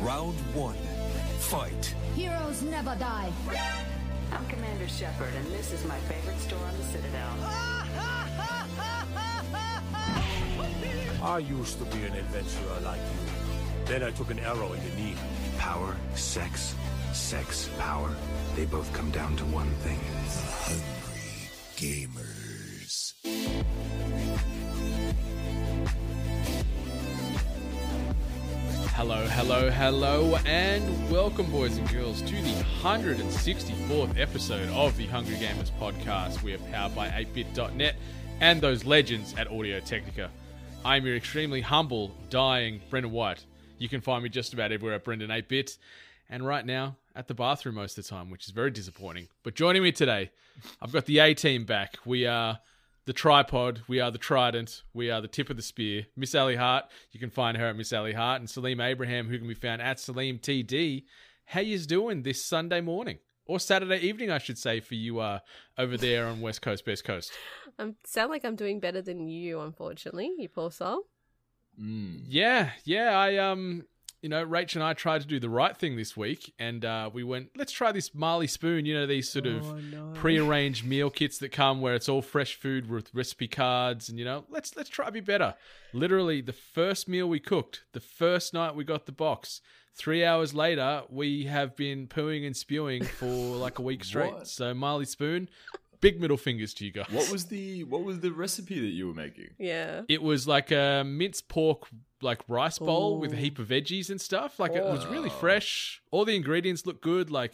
Round one. Fight. Heroes never die. I'm Commander Shepard, and this is my favorite store on the Citadel. I used to be an adventurer like you. Then I took an arrow in the knee. Power, sex, power. They both come down to one thing. Hungry gamers. Hello, and welcome, boys and girls, to the 164th episode of the Hungry Gamers podcast. We are powered by 8bit.net and those legends at Audio-Technica. I'm your extremely humble, dying Brendan White. You can find me just about everywhere at Brendan 8bit, and right now at the bathroom most of the time, which is very disappointing. But joining me today, I've got the A-team back. We are the tripod, we are the trident, we are the tip of the spear. Miss Ali Hart, you can find her at Miss Ali Hart, and Salim Abraham, who can be found at Salim TD. How yous doing this Sunday morning? Or Saturday evening, I should say, for you over there on West Coast, Best Coast. Sound like I'm doing better than you, unfortunately, you poor soul. Yeah, Rach and I tried to do the right thing this week, and we went, let's try this Marley Spoon, these sort of prearranged meal kits that come where it's all fresh food with recipe cards, and let's try to be better. Literally, the first meal we cooked, the first night we got the box, 3 hours later, we have been pooing and spewing for like a week straight. What? So Marley Spoon, big middle fingers to you guys. What was the recipe that you were making? Yeah. It was like a minced pork rice bowl with a heap of veggies and stuff. It was really fresh. All the ingredients looked good. We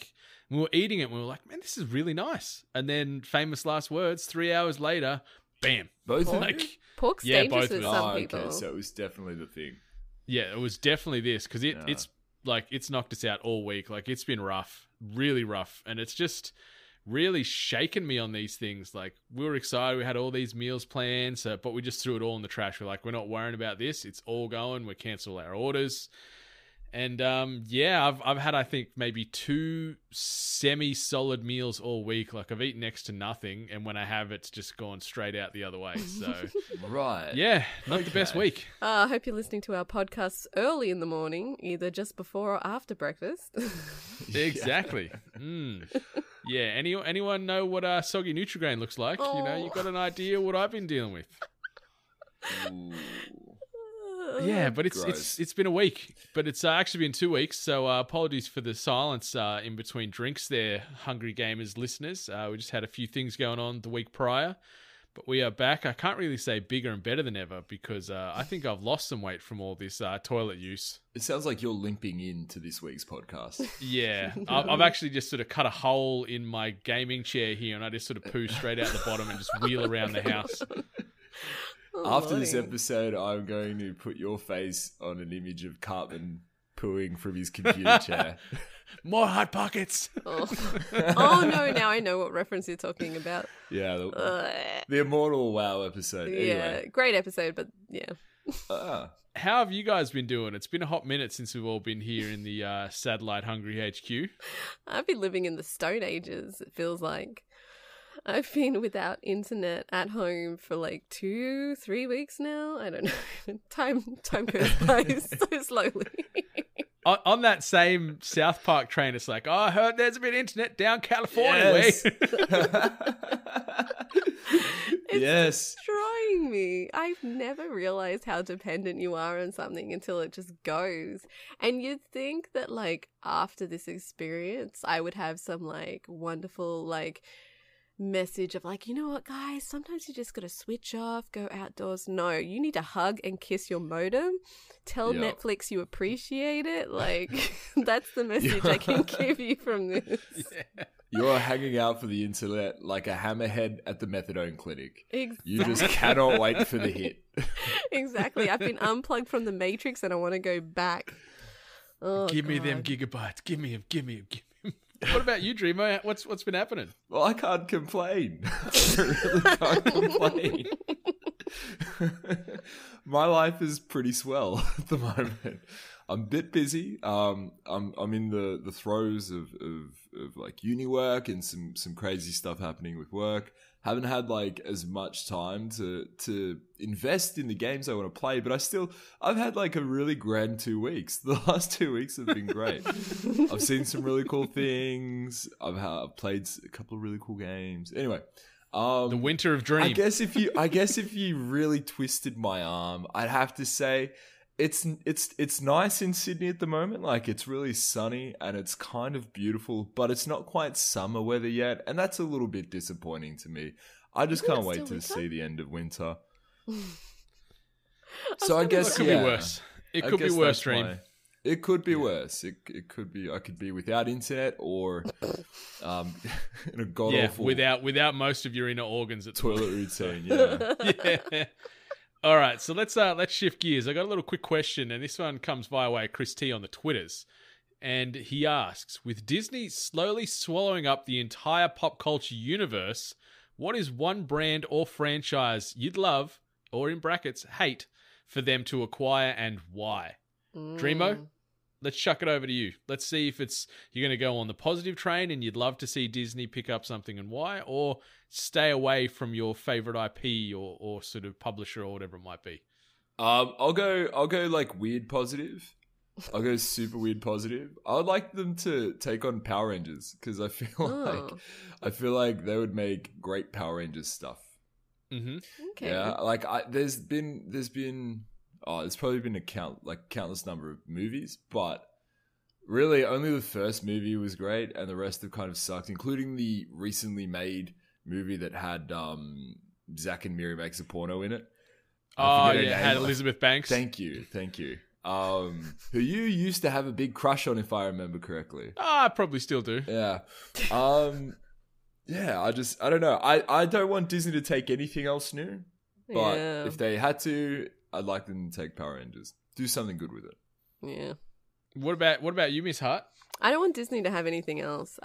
were eating it and we were like, man, this is really nice. And then famous last words, 3 hours later, bam. Both of them? Pork's Yeah, dangerous both with of some Okay, people. so it was definitely the thing. Yeah, it was definitely this because it's knocked us out all week. It's been rough, really rough. And it's just really shaken me on these things. We were excited, we had all these meals planned, but we just threw it all in the trash. We're like, we're not worrying about this, it's all going, we cancel our orders. And I've had, I think, maybe 2 semi-solid meals all week. I've eaten next to nothing, and when I have, it's just gone straight out the other way. So Right. yeah, not the best week. I hope you're listening to our podcasts early in the morning, either just before or after breakfast. Exactly. Yeah, anyone know what soggy Nutrigrain looks like? You got an idea what I've been dealing with. Ooh. Yeah, but Gross. it's been a week, but it's actually been 2 weeks. So apologies for the silence in between drinks there, Hungry Gamers listeners. We just had a few things going on the week prior, but we are back. I can't really say bigger and better than ever because I think I've lost some weight from all this toilet use. It sounds like you're limping into this week's podcast. Yeah, I've actually just sort of cut a hole in my gaming chair here, and I just sort of poo straight out the bottom and just wheel around the house. After this episode, I'm going to put your face on an image of Cartman pooing from his computer chair. More Hot Pockets! Oh no, now I know what reference you're talking about. Yeah, the Immortal WoW episode. Yeah, Anyway. great episode, but yeah. How have you guys been doing? It's been a hot minute since we've all been here in the Satellite Hungry HQ. I've been living in the Stone Ages, it feels like. I've been without internet at home for 2-3 weeks now. I don't know. Time goes by so slowly. On that same South Park train, it's like, I heard there's a bit of internet down California way. Yes. Destroying me. I've never realized how dependent you are on something until it just goes. And you'd think that after this experience, I would have some wonderful message of you know what, guys, sometimes you just gotta switch off, go outdoors. No, you need to hug and kiss your modem, tell Netflix you appreciate it. That's the message I can give you from this. Yeah. You're hanging out for the internet like a hammerhead at the methadone clinic. Exactly. You just cannot wait for the hit. Exactly. I've been unplugged from the Matrix and I want to go back. Oh, give me them gigabytes. Give me them. What about you, Dreamer? What's been happening? Well, I can't complain. I really can't complain. My life is pretty swell at the moment. I'm a bit busy. I'm in the throes of like uni work and some crazy stuff happening with work. Haven't had like as much time to invest in the games I want to play, but I've had like a really grand 2 weeks. The last 2 weeks have been great. I've seen some really cool things. I've played a couple of really cool games. Anyway, the Winter of Dream. I guess if you really twisted my arm, I'd have to say it's nice in Sydney at the moment. Like, it's really sunny and it's kind of beautiful, but it's not quite summer weather yet, and that's a little bit disappointing to me. I just can't wait to see the end of winter. So I guess it could be worse. It could be worse, Dream. It could be worse. It could be. I could be without internet or in a god awful without most of your inner organs at toilet routine. Yeah. Yeah. All right, so let's shift gears. I got a little quick question, and this one comes via way of Chris T on the Twitters, and he asks: with Disney slowly swallowing up the entire pop culture universe, what is one brand or franchise you'd love, or in brackets hate, for them to acquire, and why? Dreamo, let's chuck it over to you. Let's see if you're going to go on the positive train and you'd love to see Disney pick up something and why, or stay away from your favorite IP or sort of publisher or whatever it might be. I'll go like weird positive. I'll go super weird positive. I would like them to take on Power Rangers because I feel like they would make great Power Rangers stuff. Mm-hmm. Okay. Yeah, like there's probably been a countless number of movies, but really only the first movie was great and the rest have kind of sucked, including the recently made movie that had Zack and Miri Makes a Porno in it. Oh yeah, had Elizabeth Banks. Thank you. Who you used to have a big crush on, if I remember correctly. I probably still do. Yeah. Yeah, I don't know. I don't want Disney to take anything else new, but if they had to, I'd like them to take Power Rangers. Do something good with it. Yeah. What about you, Miss Hart? I don't want Disney to have anything else.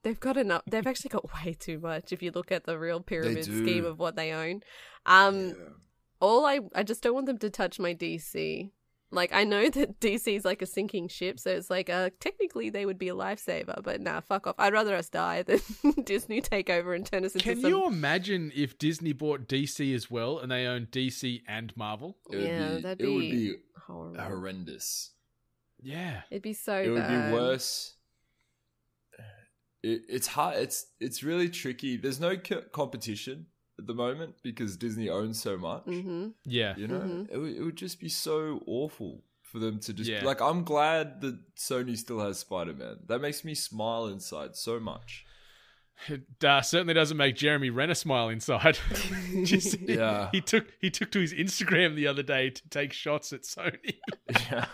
They've got enough. They've actually got way too much if you look at the real pyramid scheme of what they own. I just don't want them to touch my DC. Like, I know that DC is like a sinking ship, so it's like technically they would be a lifesaver, but nah, fuck off. I'd rather us die than Disney take over and turn us into Can you imagine if Disney bought DC as well and they own DC and Marvel? It would be horrible. Horrendous. Yeah. It'd be so It would bad. be worse. It's hard. It's really tricky. There's no competition at the moment because Disney owns so much. Mm-hmm. Yeah. You know, it would just be so awful for them to just like. I'm glad that Sony still has Spider-Man. That makes me smile inside so much. It certainly doesn't make Jeremy Renner smile inside. He took to his Instagram the other day to take shots at Sony. Yeah.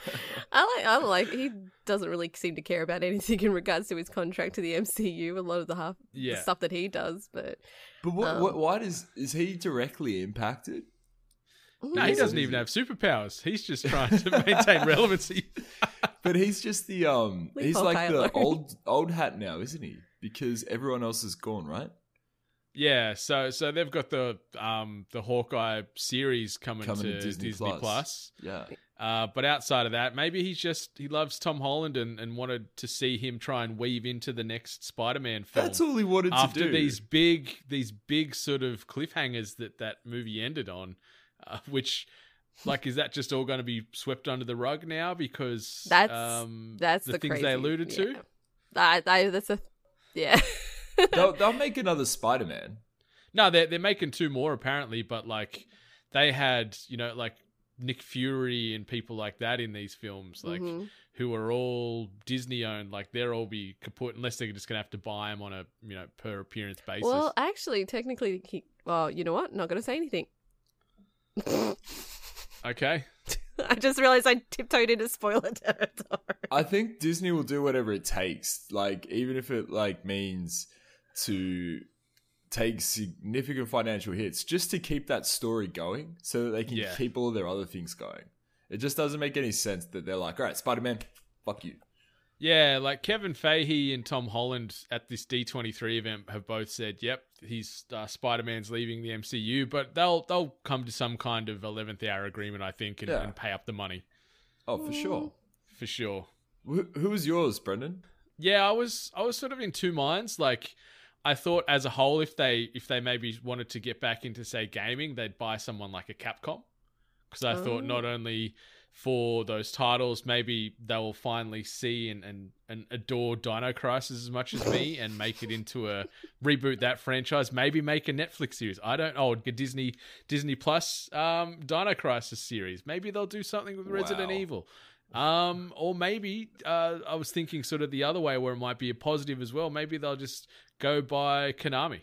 I like he doesn't really seem to care about anything in regards to his contract to the MCU. A lot of the stuff that he does, but why is he directly impacted? No, he doesn't even have superpowers. He's just trying to maintain relevancy. But he's just the he's like the old hat now, isn't he? Because everyone else is gone, right? Yeah, so they've got the Hawkeye series coming to Disney Plus. Yeah. But outside of that, maybe he loves Tom Holland and wanted to see him try and weave into the next Spider-Man film. That's all he wanted to do. After these big sort of cliffhangers that movie ended on, which, like, is that just all going to be swept under the rug now because that's the things they alluded to? Yeah. They'll make another Spider-Man. No, they're making 2 more apparently, but like they had, like Nick Fury and people like that in these films, like who are all Disney owned, like they'll all be kaput unless they're just gonna have to buy them on a per appearance basis. Well, actually, technically, you know what? Not gonna say anything. Okay. I just realized I tiptoed into spoiler territory. I think Disney will do whatever it takes, like even if it like means to take significant financial hits just to keep that story going so that they can keep all of their other things going. It just doesn't make any sense that they're like, all right, Spider-Man, fuck you. Yeah, like Kevin Feige and Tom Holland at this D23 event have both said, yep, he's Spider-Man's leaving the MCU, but they'll come to some kind of 11th hour agreement, I think, and pay up the money. Oh, for sure. for sure. Who was yours, Brendan? Yeah, I was sort of in two minds. Like, I thought as a whole, if they maybe wanted to get back into, say, gaming, they'd buy someone like a Capcom. Because I thought not only for those titles, maybe they'll finally see and adore Dino Crisis as much as me and make it into reboot that franchise. Maybe make a Netflix series. I don't know, a Disney Plus Dino Crisis series. Maybe they'll do something with Resident Evil. Or maybe I was thinking sort of the other way where it might be a positive as well. Maybe they'll just go by Konami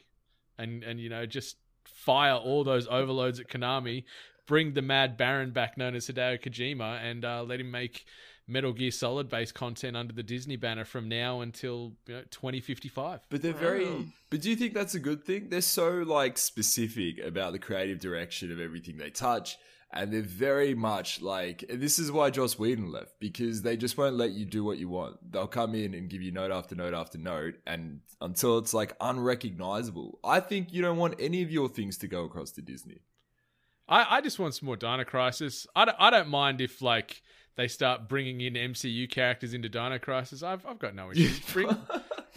and just fire all those overloads at Konami, bring the Mad Baron back known as Hideo Kojima, and let him make Metal Gear Solid based content under the Disney banner from now until 2055. But they're but do you think that's a good thing? They're so specific about the creative direction of everything they touch. And they're very much this is why Joss Whedon left, because they just won't let you do what you want. They'll come in and give you note after note after note, and until it's unrecognizable. I think you don't want any of your things to go across to Disney. I just want some more Dino Crisis. I don't mind if they start bringing in MCU characters into Dino Crisis. I've got no issues.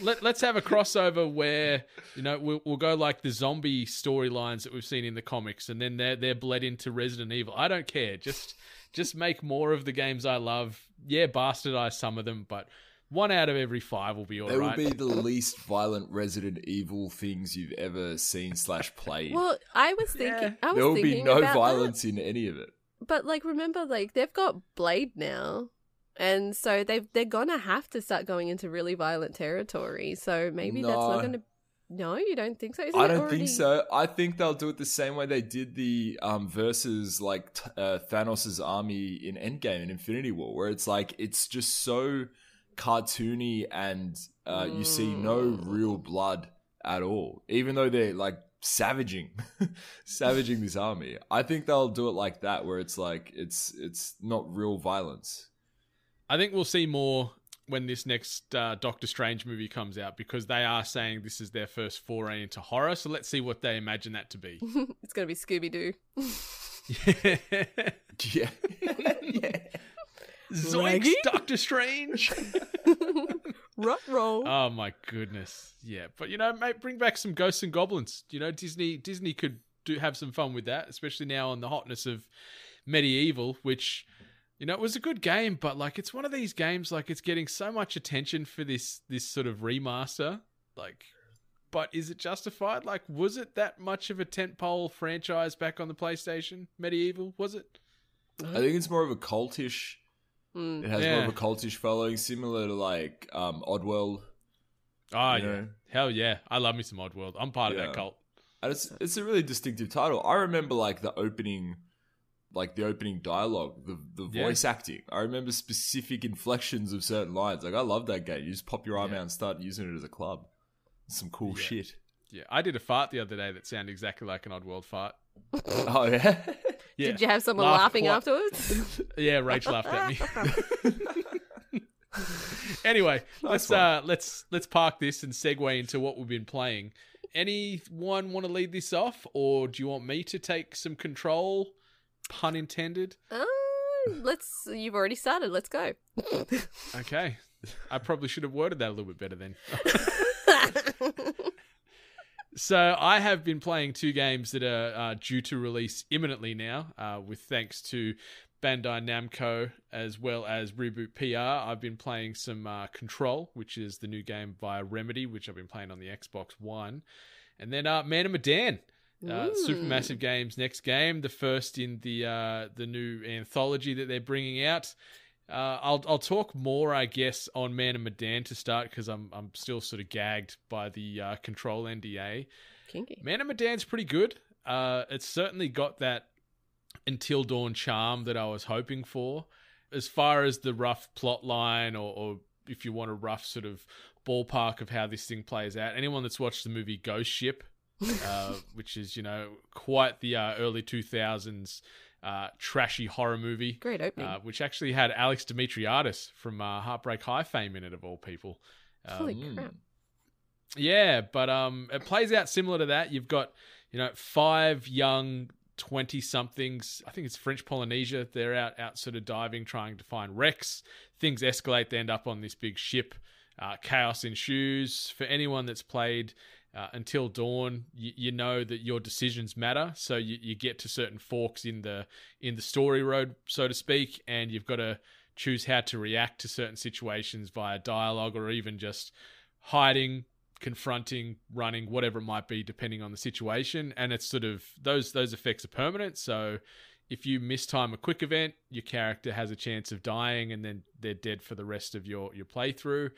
Let's have a crossover where we'll go like the zombie storylines that we've seen in the comics, and then they're bled into Resident Evil. I don't care. Just make more of the games I love. Yeah, bastardize some of them, but 1 out of every 5 will be all right. They will be the least violent Resident Evil things you've ever seen / played. Well, I was thinking, there will be no violence in any of it. But remember, they've got Blade now. And so they're gonna have to start going into really violent territory. So maybe that's not gonna. No, you don't think so? I don't think so. I think they'll do it the same way they did the versus Thanos' army in Endgame and Infinity War, where it's just so cartoony and you see no real blood at all, even though they're savaging this army. I think they'll do it like that, where it's not real violence. I think we'll see more when this next Doctor Strange movie comes out, because they are saying this is their first foray into horror. So let's see what they imagine that to be. It's going to be Scooby-Doo. Yeah. Zoinks, Doctor Strange. Ruh-roh. Oh my goodness. Yeah. But mate, bring back some ghosts and goblins. Disney could have some fun with that, especially now on the hotness of Medieval, which... it was a good game, but it's one of these games it's getting so much attention for this sort of remaster. But is it justified? Was it that much of a tentpole franchise back on the PlayStation? Medieval, was it? I think it's more of a cultish. It has more of a cultish following, similar to Oddworld. Oh yeah, hell yeah! I love me some Oddworld. I'm part of that cult. And it's a really distinctive title. I remember the opening. The opening dialogue, the voice acting. I remember specific inflections of certain lines. I love that game. You just pop your arm out and start using it as a club. Some cool shit. Yeah, I did a fart the other day that sounded exactly like an Oddworld fart. Oh, yeah? Yeah. Did you have someone laughing afterwards? Yeah, Rach laughed at me. Anyway, let's park this and segue into what we've been playing. Anyone want to lead this off, or do you want me to take some control? Pun intended. You've already started. Let's go. Okay. I probably should have worded that a little bit better then. So I have been playing 2 games that are due to release imminently now, with thanks to Bandai Namco as well as Reboot PR. I've been playing some Control, which is the new game via Remedy, which I've been playing on the Xbox One. And then Man of Medan. Supermassive Games' next game, the first in the new anthology that they're bringing out. I'll talk more, I guess, on Man of Medan to start, because I'm still sort of gagged by the Control NDA. Kinky. Man of Medan's pretty good. It's certainly got that Until Dawn charm that I was hoping for. As far as the rough plot line, or if you want a rough sort of ballpark of how this thing plays out, anyone that's watched the movie Ghost Ship, which is, quite the early 2000s trashy horror movie. Great opening. Which actually had Alex Dimitriadis from Heartbreak High fame in it, of all people. Holy crap. Yeah, but it plays out similar to that. You've got, 5 young 20-somethings. I think it's French Polynesia. They're out sort of diving, trying to find wrecks. Things escalate. They end up on this big ship. Chaos ensues. For anyone that's played Until Dawn, you know that your decisions matter. So you get to certain forks in the story road, so to speak, and you've got to choose how to react to certain situations via dialogue or even just hiding, confronting, running, whatever it might be, depending on the situation. And it's sort of those effects are permanent. So if you mistime a quick event, your character has a chance of dying, and then they're dead for the rest of your playthrough.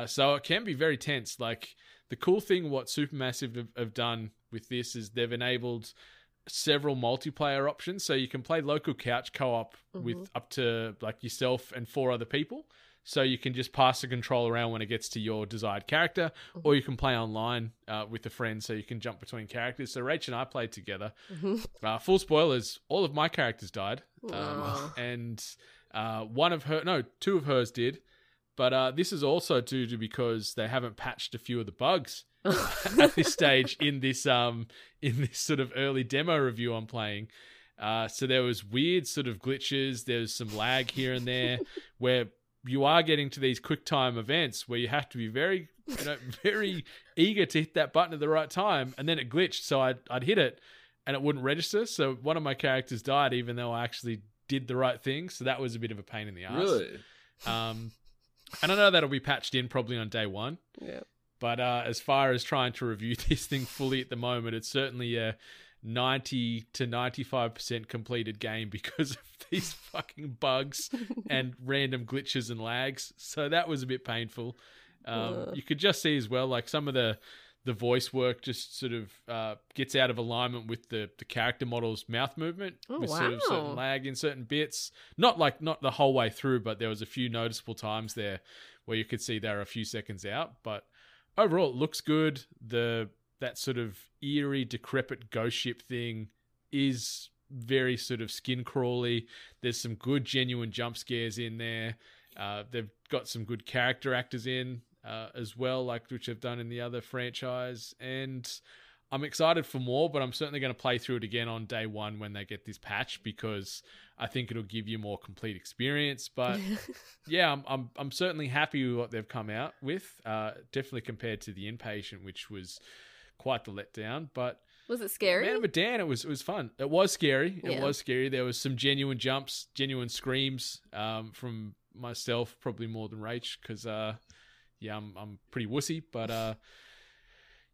So it can be very tense. Like, the cool thing what Supermassive have done with this is they've enabled several multiplayer options. So you can play local couch co-op with up to like yourself and 4 other people. So you can just pass the control around when it gets to your desired character, or you can play online with a friend, so you can jump between characters. So Rach and I played together. Full spoilers, all of my characters died. And 2 of hers did. But this is also due to because they haven't patched a few of the bugs at this stage in this sort of early demo review I'm playing. So there was weird sort of glitches. There's some lag here and there where you are getting to these quick time events where you have to be very, very eager to hit that button at the right time. And then it glitched. So I'd hit it and it wouldn't register. So one of my characters died even though I actually did the right thing. So that was a bit of a pain in the ass. Really? And I know that'll be patched in probably on day 1. Yeah. But as far as trying to review this thing fully at the moment, it's certainly a 90 to 95% completed game because of these fucking bugs and random glitches and lags. So that was a bit painful. You could just see as well, like some of the voice work just sort of gets out of alignment with the character model's mouth movement with sort of certain lag in certain bits. Not the whole way through, but there was a few noticeable times there where you could see they were a few seconds out. But overall, it looks good. That sort of eerie, decrepit ghost ship thing is very sort of skin crawly. There's some good, genuine jump scares in there. They've got some good character actors in as well, like which they've done in the other franchise. And I'm excited for more, but I'm certainly going to play through it again on day 1 when they get this patch because I think it'll give you a more complete experience. But yeah, I'm certainly happy with what they've come out with. Definitely compared to the Inpatient, which was quite the letdown. But was it scary? Man of Medan, it was fun. It was scary. It was scary. There was some genuine jumps, genuine screams from myself, probably more than Rach, because I'm pretty wussy. But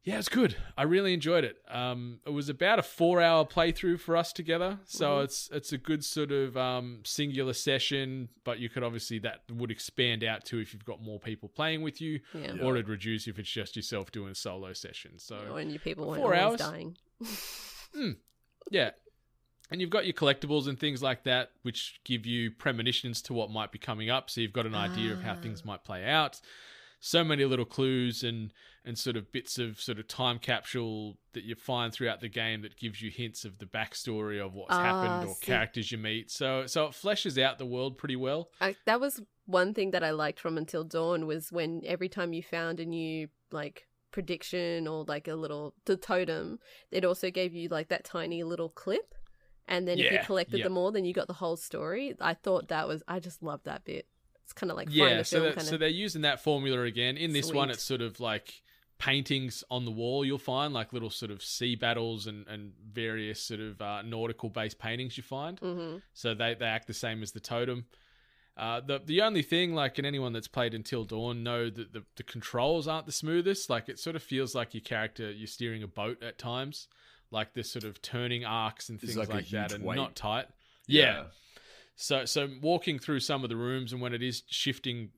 yeah, it's good. I really enjoyed it. It was about a 4-hour playthrough for us together, so it's a good sort of singular session. But you could obviously that would expand out to if you've got more people playing with you, or it'd reduce if it's just yourself doing a solo session. So when you people weren't 4 always hours dying. Yeah. And you've got your collectibles and things like that, which give you premonitions to what might be coming up. So you've got an idea of how things might play out. So many little clues and sort of bits of sort of time capsule that you find throughout the game that gives you hints of the backstory of what's happened or characters you meet. So it fleshes out the world pretty well. That was one thing that I liked from Until Dawn was when every time you found a new like prediction or like the totem, it also gave you like that tiny little clip. And then if you collected them all, then you got the whole story. I just loved that bit. It's kind of like find a film so they're using that formula again. In this one, it's sort of like paintings on the wall you'll find, like little sort of sea battles and various sort of nautical-based paintings you find. So they act the same as the totem. The only thing, like, and anyone that's played Until Dawn know that the controls aren't the smoothest. Like, it sort of feels like you're steering a boat at times. Like, there's sort of turning arcs and things like that and not tight. Yeah. So walking through some of the rooms and when it is shifting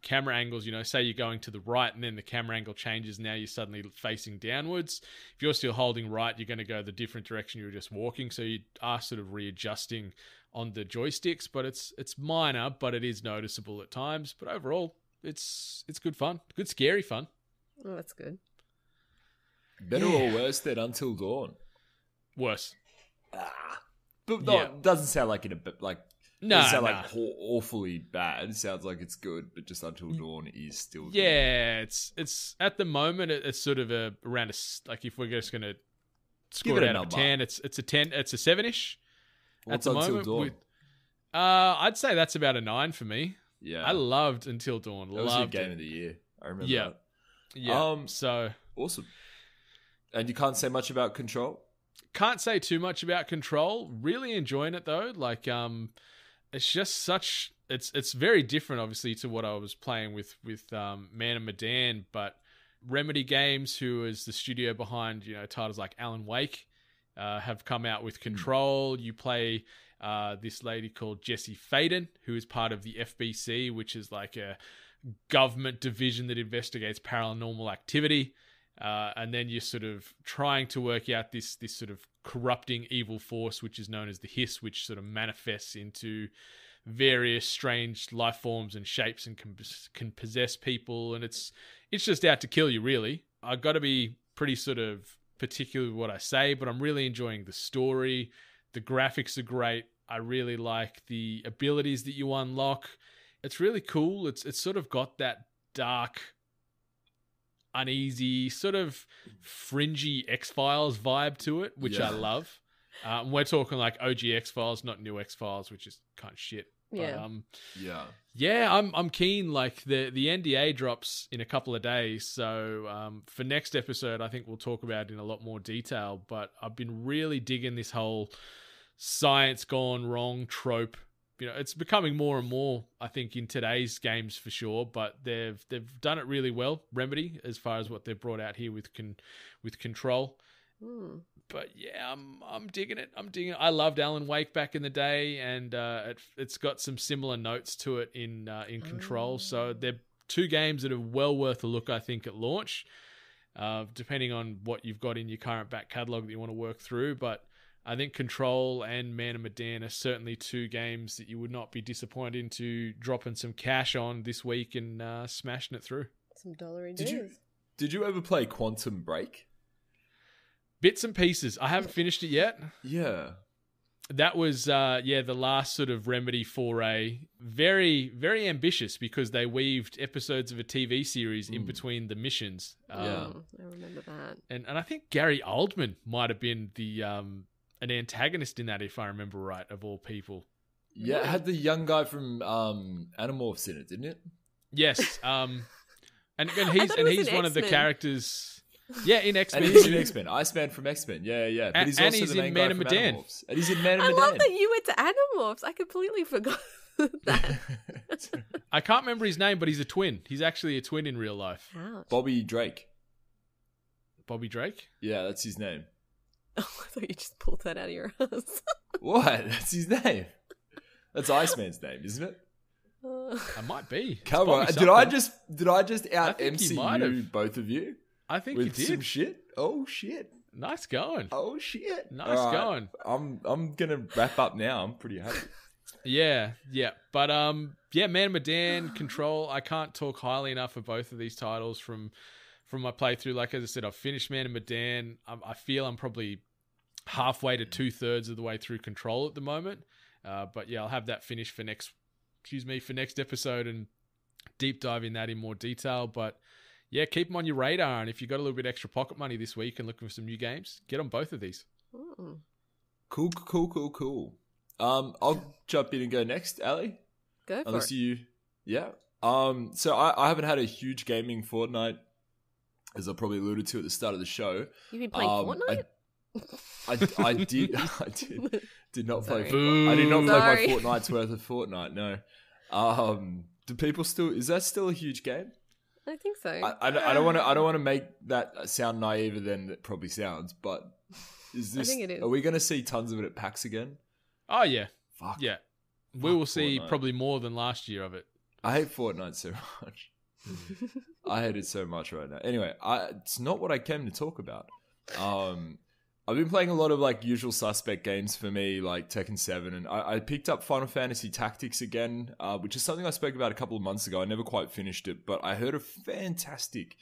camera angles, say you're going to the right and then the camera angle changes, now you're suddenly facing downwards. If you're still holding right, you're going to go the different direction you were just walking. So you are sort of readjusting on the joysticks, but it's minor, but it is noticeable at times. But overall, it's good fun. Good scary fun. Oh, that's good. Better or worse than Until Dawn? Worse. But no, it doesn't sound like awfully bad. It sounds like it's good, but just Until Dawn is still good. Yeah, it's at the moment it's sort of around like if we're just going to score Give it it a out of number. 10. It's a 10. It's a 7-ish at What's the Until moment. Dawn? I'd say that's about a 9 for me. Yeah, I loved Until Dawn. that was your Loved game it. of the year. I remember Yeah. that. Yeah. So Awesome. And you can't say much about Control? can't say too much about Control. Really enjoying it though. Like it's just such it's very different obviously to what I was playing with Man of Medan, but Remedy Games, who is the studio behind, titles like Alan Wake, have come out with Control. You play this lady called Jessie Faden, who is part of the FBC, which is like a government division that investigates paranormal activity. And then you're sort of trying to work out this sort of corrupting evil force, which is known as the Hiss, which sort of manifests into various strange life forms and shapes and can possess people. And it's just out to kill you, really. I've got to be pretty sort of particular with what I say, but I'm really enjoying the story. The graphics are great. I really like the abilities that you unlock. It's really cool. It's sort of got that dark, uneasy, sort of fringy X-Files vibe to it, which I love. We're talking like OG X-Files, not new X-Files, which is kind of shit. Yeah. But, I'm keen. Like the NDA drops in a couple of days, so for next episode, I think we'll talk about it in a lot more detail. But I've been really digging this whole science gone wrong trope. It's becoming more and more, I think, in today's games for sure. But they've done it really well, Remedy, as far as what they've brought out here with Control. But yeah, I'm digging it. I loved Alan Wake back in the day, and it's got some similar notes to it in Control. So they're two games that are well worth a look, I think, at launch, depending on what you've got in your current back catalogue that you want to work through. But I think Control and Man of Medan are certainly two games that you would not be disappointed into dropping some cash on this week and smashing it through. Some dollary dues. Did you ever play Quantum Break? Bits and pieces. I haven't finished it yet. Yeah. That was, the last sort of Remedy foray. Very, very ambitious because they weaved episodes of a TV series in between the missions. I remember that. And I think Gary Oldman might have been the an antagonist in that, if I remember right, of all people. Yeah, it had the young guy from Animorphs in it, didn't it? Yes. And he's one of the characters. Yeah, in X-Men. And he's in X-Men. Iceman from X-Men. Yeah. But he's and also he's the main in guy Man of from Medan. Animorphs. And he's in Man of I Medan. love that you went to Animorphs. I completely forgot that. I can't remember his name, but he's a twin. He's actually a twin in real life. Ouch. Bobby Drake. Bobby Drake? Yeah, that's his name. Oh, I thought you just pulled that out of your ass. What? That's his name. That's Iceman's name, isn't it? I might be. It's Come on. Bobby Did I something. just out think you might MC you have. both of you? I think With you some did. shit? Oh shit. Nice going. Oh shit. Nice All right. going. I'm gonna wrap up now. I'm pretty happy. Yeah. But Man of Medan, Control. I can't talk highly enough of both of these titles from my playthrough. Like as I said, I've finished Man of Medan. I feel I'm probably halfway to 2/3 of the way through Control at the moment. But yeah, I'll have that finished for next episode and deep dive in that in more detail. But yeah, keep them on your radar. And if you've got a little bit extra pocket money this week and looking for some new games, get on both of these. Ooh. Cool. I'll jump in and go next, Ali. Go for Unless it. you, yeah. So I haven't had a huge gaming fortnight, as I probably alluded to at the start of the show. You've been playing Fortnite? I did not play. Boo. I did not play Sorry. my fortnight's worth of Fortnite. No. Do people still? Is that still a huge game? I think so. I don't want to make that sound naiver than it probably sounds, but is this? I think it is. Are we going to see tons of it at PAX again? Oh, yeah. Fuck. Yeah. We will see Fortnite. probably more than last year of it. I hate Fortnite so much. I hate it so much right now. Anyway, it's not what I came to talk about. I've been playing a lot of like usual suspect games for me, like Tekken 7, and I picked up Final Fantasy Tactics again, which is something I spoke about a couple of months ago. I never quite finished it, but I heard a fantastic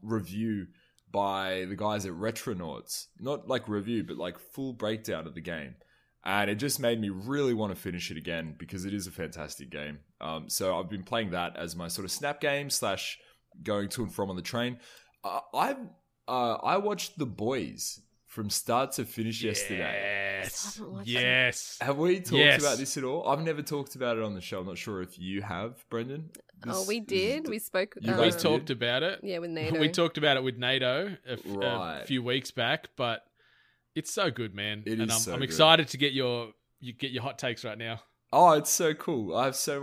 review by the guys at Retronauts. Not like review, but like full breakdown of the game. And it just made me really want to finish it again because it is a fantastic game. So I've been playing that as my sort of snap game / going to and from on the train. I watched The Boys from start to finish yesterday. Yes. Have we talked about this at all? I've never talked about it on the show. I'm not sure if you have, Brendan. We did. We spoke. We talked about it. Yeah, with NATO. We talked about it with NATO a few weeks back, but it's so good, man. I'm excited to get your hot takes right now. Oh, it's so cool. I have so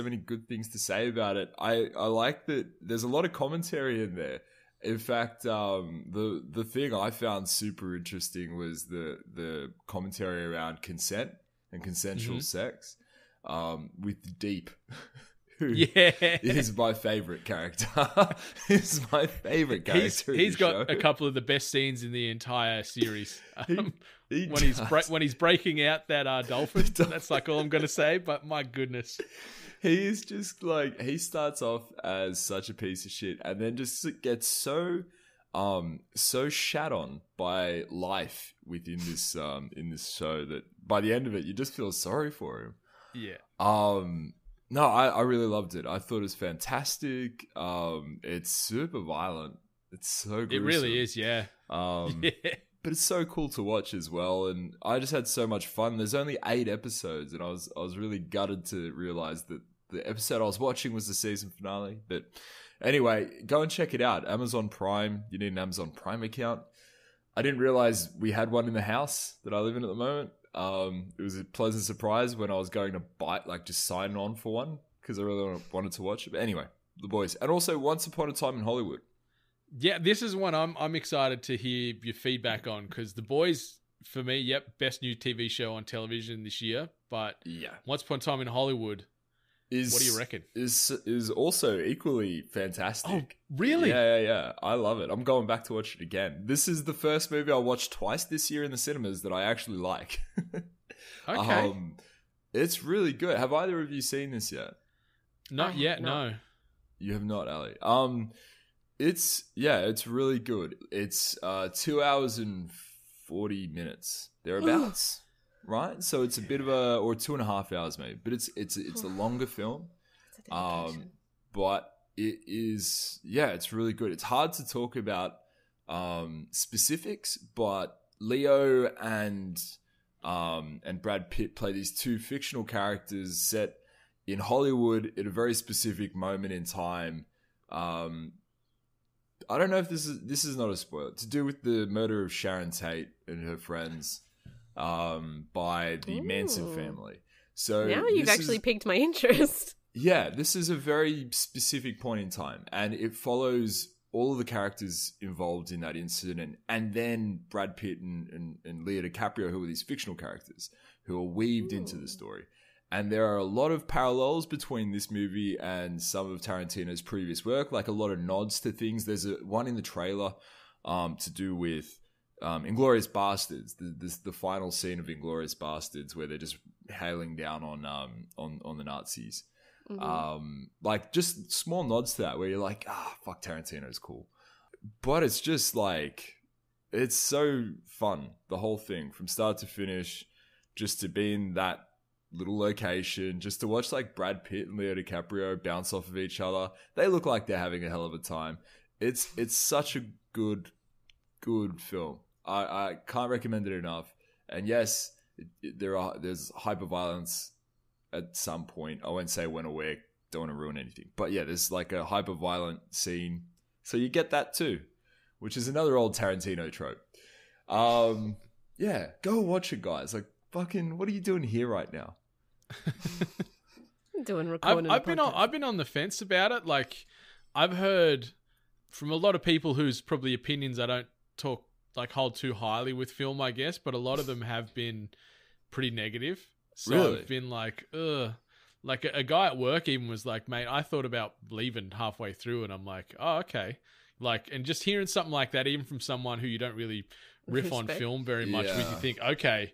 many good things to say about it. I like that there's a lot of commentary in there. In fact, the thing I found super interesting was the commentary around consent and consensual sex, with Deep, who is my favorite character. He's my favorite character. He's got a couple of the best scenes in the entire series. When he's breaking out that dolphin, that's like all I'm going to say. But my goodness. He is just like, he starts off as such a piece of shit and then just gets so shat on by life within this in this show that by the end of it you just feel sorry for him. Yeah. No, I really loved it. I thought it was fantastic. It's super violent. It's so gruesome. It really is, yeah. But it's so cool to watch as well, and I just had so much fun. There's only 8 episodes, and I was really gutted to realize that the episode I was watching was the season finale. But anyway, go and check it out. Amazon Prime. You need an Amazon Prime account. I didn't realize we had one in the house that I live in at the moment. It was a pleasant surprise when I was going to just sign on for one because I really wanted to watch it. But anyway, The Boys, and also Once Upon a Time in Hollywood. Yeah, this is one I'm excited to hear your feedback on because The Boys, for me, best new TV show on television this year. But Once Upon a Time in Hollywood, what do you reckon? Is also equally fantastic. Oh, really? Yeah. I love it. I'm going back to watch it again. This is the first movie I watched twice this year in the cinemas that I actually like. Okay. It's really good. Have either of you seen this yet? Not yet, no. You have not, Ali. It's really good. It's 2 hours and 40 minutes thereabouts, right? So it's a bit of or 2.5 hours maybe, but it's a longer film. But it is, it's really good. It's hard to talk about specifics, but Leo and Brad Pitt play these two fictional characters set in Hollywood at a very specific moment in time. I don't know if this is not a spoiler. To do with the murder of Sharon Tate and her friends by the Manson family. So now you've actually piqued my interest. Yeah, this is a very specific point in time, and it follows all of the characters involved in that incident, and then Brad Pitt and Leo DiCaprio, who are these fictional characters who are weaved into the story. And there are a lot of parallels between this movie and some of Tarantino's previous work, like a lot of nods to things. There's one in the trailer to do with Inglourious Bastards, the final scene of Inglourious Bastards, where they're just hailing down on the Nazis. Mm-hmm. Like just small nods to that, where you're like, fuck, Tarantino's cool. But it's just like, it's so fun, the whole thing, from start to finish, just to be in that little location, just to watch like Brad Pitt and Leo DiCaprio bounce off of each other. They look like they're having a hell of a time. It's such a good film. I can't recommend it enough. And yes, there's hyperviolence at some point. I won't say when or where, don't want to ruin anything. But yeah, there's like a hyperviolent scene. So you get that too, which is another old Tarantino trope. Yeah, go watch it, guys. Like, fucking, what are you doing here right now? I've been on the fence about it. Like, I've heard from a lot of people whose probably opinions I don't hold too highly with film, I guess, but a lot of them have been pretty negative. So really? I've been like, ugh. Like a guy at work even was like, mate, I thought about leaving halfway through, and I'm like, oh, okay. Like, and just hearing something like that, even from someone who you don't really riff on film very much with, you think, okay,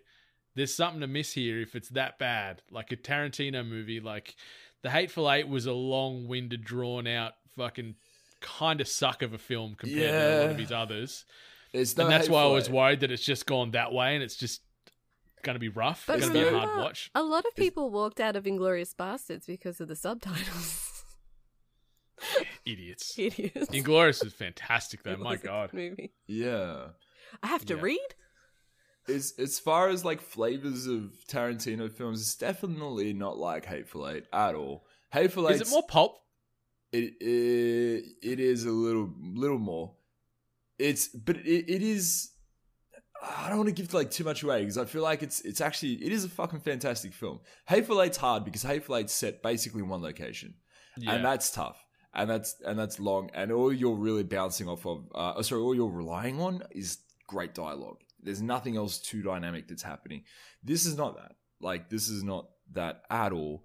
there's something to miss here if it's that bad. Like a Tarantino movie, like The Hateful Eight was a long-winded, drawn-out, fucking kind of suck of a film compared to a lot of his others. And that's why I was worried that it's just gone that way, and it's just going to be rough. It's going to be a hard watch. A lot of people walked out of Inglourious Bastards because of the subtitles. Idiots. Inglourious is fantastic, though. My God. Movie. Yeah. I have to read? As far as like flavors of Tarantino films, it's definitely not like Hateful Eight at all. Hateful Eight is it more pulp? It is a little more. It is. I don't want to give like too much away because I feel like it is a fucking fantastic film. Hateful Eight's hard because Hateful Eight's set basically in one location, and that's tough, and that's long, and all you're really bouncing off of, all you're relying on is great dialogue. There's nothing else too dynamic that's happening. This is not that. Like, this is not that at all.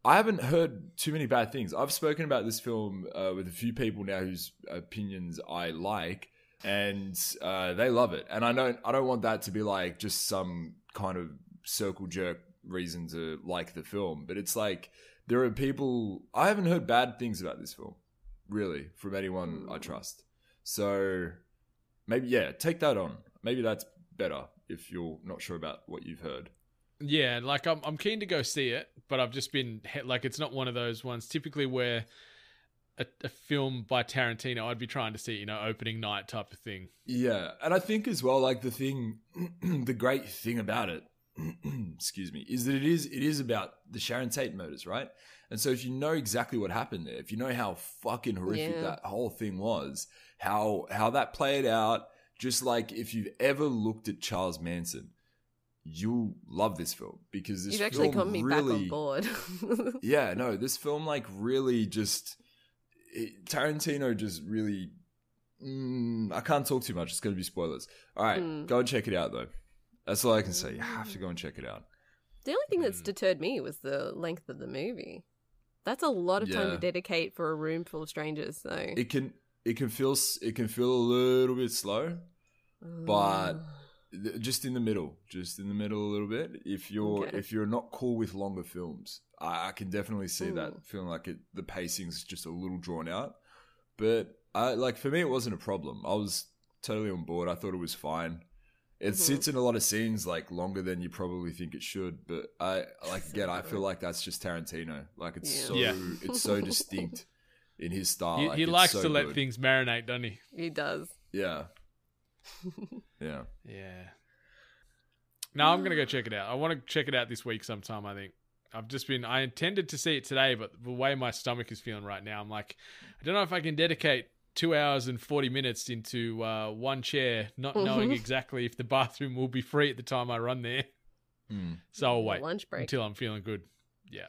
I haven't heard too many bad things. I've spoken about this film with a few people now whose opinions I like, and they love it. And I don't want that to be like just some kind of circle jerk reason to like the film. But it's like there are people. I haven't heard bad things about this film, really, from anyone I trust. So maybe take that on. Maybe that's better if you're not sure about what you've heard. Yeah, like I'm keen to go see it, but I've just been like, it's not one of those ones typically where a film by Tarantino I'd be trying to see, opening night type of thing. Yeah, and I think as well, like the great thing about it, excuse me, is that it is about the Sharon Tate murders, right? And so if you know exactly what happened there, if you know how fucking horrific that whole thing was, how that played out, just like if you've ever looked at Charles Manson, you'll love this film because this You've actually got me really, back on board. yeah, no, this film like really just Tarantino just really. I can't talk too much. It's going to be spoilers. All right, go and check it out though. That's all I can say. You have to go and check it out. The only thing that's deterred me was the length of the movie. That's a lot of time to dedicate for a room full of strangers. So it can feel a little bit slow, but just in the middle a little bit. If you're not cool with longer films, I can definitely see that feeling like the pacing's just a little drawn out. But for me, it wasn't a problem. I was totally on board. I thought it was fine. It sits in a lot of scenes like longer than you probably think it should. But I feel like that's just Tarantino. Like it's so distinct in his style. He likes to let things marinate, doesn't he? he does. Yeah. Yeah. Yeah. No, I'm going to go check it out. I want to check it out this week sometime, I think. I intended to see it today, but the way my stomach is feeling right now, I'm like, I don't know if I can dedicate 2 hours and 40 minutes into one chair, not knowing exactly if the bathroom will be free at the time I run there. So I'll wait lunch break until I'm feeling good. Yeah.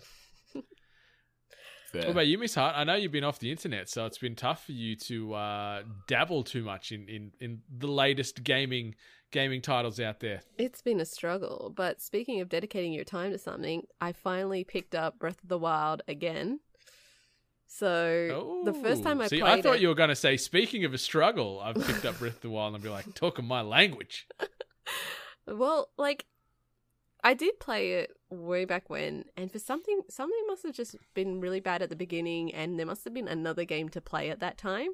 Fair. What about you, Miss Hart? I know you've been off the internet, so it's been tough for you to dabble too much in the latest gaming titles out there. It's been a struggle, but speaking of dedicating your time to something, I finally picked up Breath of the Wild again. So the first time I played I thought you were going to say, speaking of a struggle, I've picked up Breath of the Wild and be like, talking my language. Well, like, I did play it way back when, and for something must have just been really bad at the beginning, and there must have been another game to play at that time.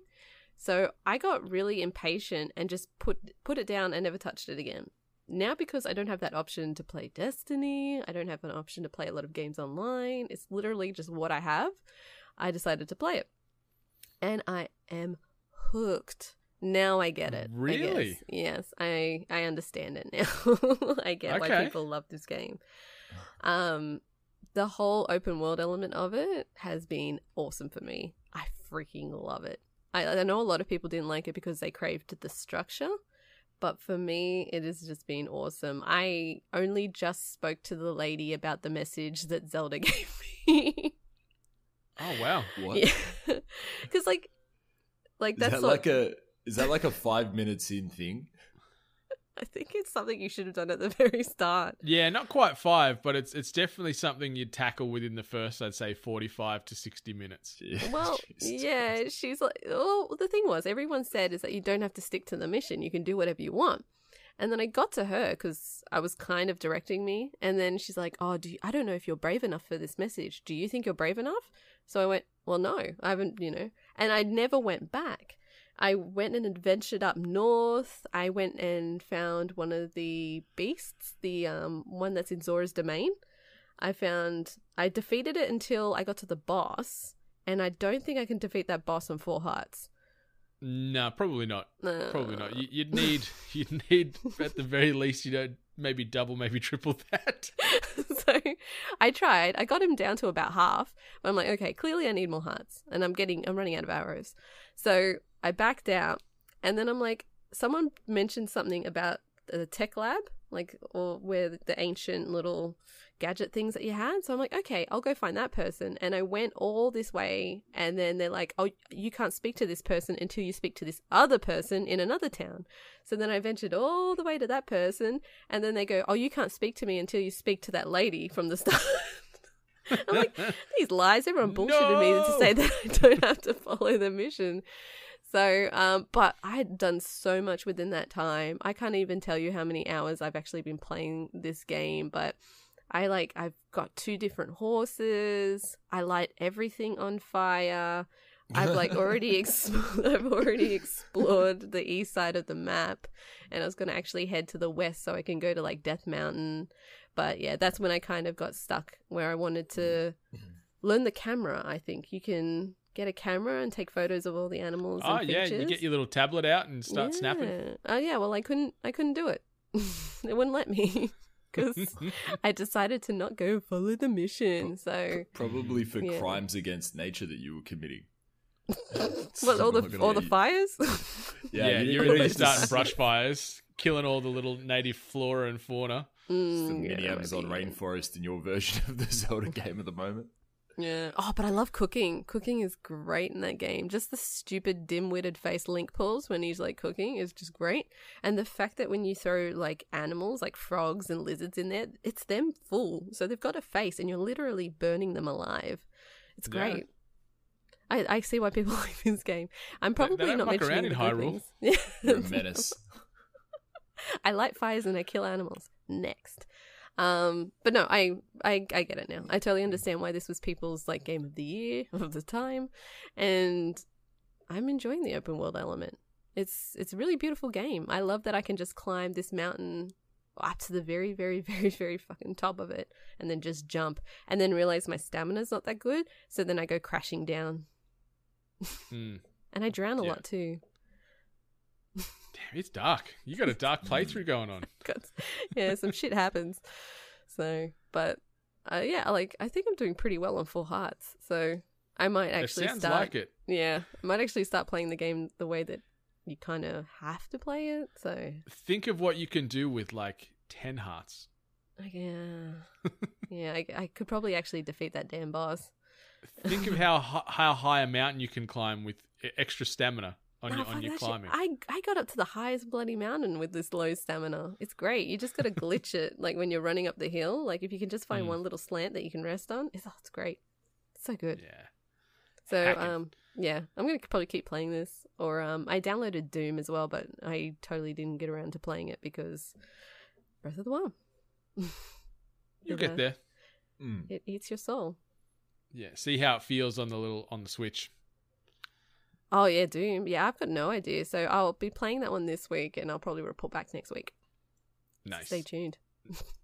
So I got really impatient and just put it down and never touched it again. Now, because I don't have that option to play Destiny, I don't have an option to play a lot of games online, it's literally just what I have, I decided to play it. And I am hooked. Now I get it. Really? Yes, I understand it now. I get why people love this game. The whole open world element of it has been awesome for me. I freaking love it. I know a lot of people didn't like it because they craved the structure, but for me, it has just been awesome. I only just spoke to the lady about the message that Zelda gave me. Oh, wow. What? Yeah. Because, like that's is that like a 5 minutes in thing? I think it's something you should have done at the very start. Yeah, not quite 5, but it's definitely something you'd tackle within the first, I'd say, 45 to 60 minutes. Well, yeah, she's like, well, the thing was, everyone said is that you don't have to stick to the mission. You can do whatever you want. And then I got to her because I was kind of directing me. And then she's like, oh, I don't know if you're brave enough for this message. Do you think you're brave enough? So I went, well, no, I haven't, and I never went back. I went and adventured up north. I went and found one of the beasts, the one that's in Zora's domain. I defeated it until I got to the boss, and I don't think I can defeat that boss on 4 hearts. No, probably not. No. Probably not. You'd need at the very least, maybe double, maybe triple that. So I tried. I got him down to about half. But I'm like, okay, clearly I need more hearts, and I'm running out of arrows. So I backed out, and then I'm like, someone mentioned something about the tech lab, like, or where the ancient little gadget things that you had. So I'm like, okay, I'll go find that person. And I went all this way, and then they're like, oh, you can't speak to this person until you speak to this other person in another town. So then I ventured all the way to that person, and then they go, oh, you can't speak to me until you speak to that lady from the start. I'm like, these lies, everyone bullshitted me to say that I don't have to follow the mission. So, but I had done so much within that time. I can't even tell you how many hours I've actually been playing this game, but I've got 2 different horses. I light everything on fire. I've already explored the east side of the map, and I was going to actually head to the west so I can go to Death Mountain. But yeah, that's when I kind of got stuck where I wanted to learn the camera. I think you can get a camera and take photos of all the animals. Oh and yeah, features. you get your little tablet out and start snapping. Oh yeah, well I couldn't do it. It wouldn't let me because I decided to not go follow the mission. So probably for crimes against nature that you were committing. What, all the fires? Yeah, you're really starting brush fires, killing all the little native flora and fauna. It's the mini Amazon rainforest in your version of the Zelda game at the moment. Yeah. Oh, but I love cooking. Cooking is great in that game. Just the stupid dim-witted face Link pulls when he's cooking is just great. And the fact that when you throw animals like frogs and lizards in there, it's them full. So they've got a face and you're literally burning them alive. It's great. Yeah. I see why people like this game. I'm probably not mentioning the good things. You're a menace. I light fires and I kill animals. Next. But no, I get it now. I totally understand why this was people's game of the year of the time, and I'm enjoying the open world element. It's a really beautiful game. I love that I can just climb this mountain up to the very, very, very, very fucking top of it, and then just jump, and then realize my stamina's not that good, so then I go crashing down, and I drown a lot too. Damn, it's dark. You got a dark playthrough going on. Yeah, some shit happens. So, but yeah, I think I'm doing pretty well on full hearts. So I might actually sounds like it. Yeah, I might actually start playing the game the way that you kind of have to play it. So think of what you can do with 10 hearts. Yeah, yeah, I could probably actually defeat that damn boss. Think of how high a mountain you can climb with extra stamina. On your climbing. I got up to the highest bloody mountain with this low stamina. It's great. You just got to glitch it when you're running up the hill. If you can just find one little slant that you can rest on, it's great. It's so good. Yeah. So yeah, I'm going to probably keep playing this. Or I downloaded Doom as well, but I totally didn't get around to playing it because Breath of the Wild. You'll get there. It eats your soul. Yeah, see how it feels on the Switch. Oh, yeah, Doom. Yeah, I've got no idea. So I'll be playing that one this week, and I'll probably report back next week. Nice. Stay tuned.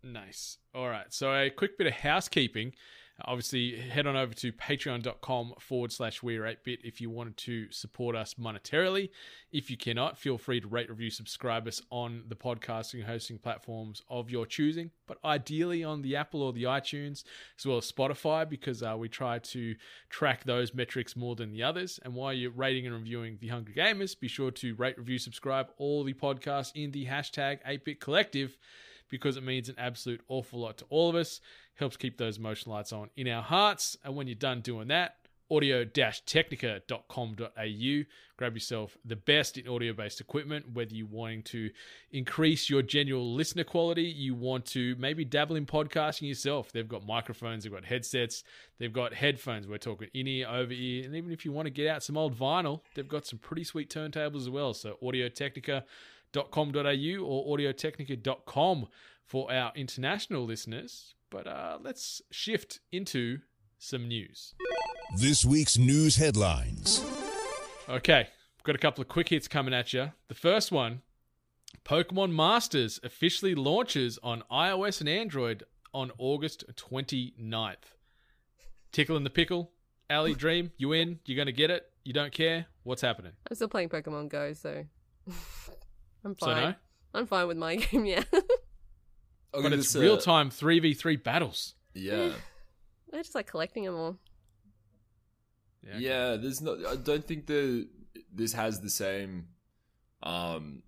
Nice. All right. So a quick bit of housekeeping. Obviously, head on over to patreon.com/we're8bit if you wanted to support us monetarily. If you cannot, feel free to rate, review, subscribe us on the podcasting and hosting platforms of your choosing, but ideally on the Apple or the iTunes, as well as Spotify, because we try to track those metrics more than the others. And while you're rating and reviewing The Hungry Gamers, be sure to rate, review, subscribe all the podcasts in the hashtag 8bit collective, because it means an absolute awful lot to all of us. Helps keep those emotion lights on in our hearts. And when you're done doing that, audio-technica.com.au. Grab yourself the best in audio-based equipment, whether you're wanting to increase your general listener quality, you want to maybe dabble in podcasting yourself. They've got microphones, they've got headsets, they've got headphones. We're talking in-ear, over-ear, and even if you want to get out some old vinyl, they've got some pretty sweet turntables as well. So audiotechnica.com.au or audiotechnica.com for our international listeners. But let's shift into some news. This week's news headlines. Okay, got a couple of quick hits coming at you. The first one, Pokemon Masters officially launches on iOS and Android on August 29th. Tickle in the pickle? Ali, Dream, you in? You going to get it? You don't care? What's happening? I'm still playing Pokemon Go, so I'm fine. So no? I'm fine with my game, yeah. But it's real-time 3v3 battles. Yeah. I just like collecting them all. Yeah, there's no. I don't think this has the same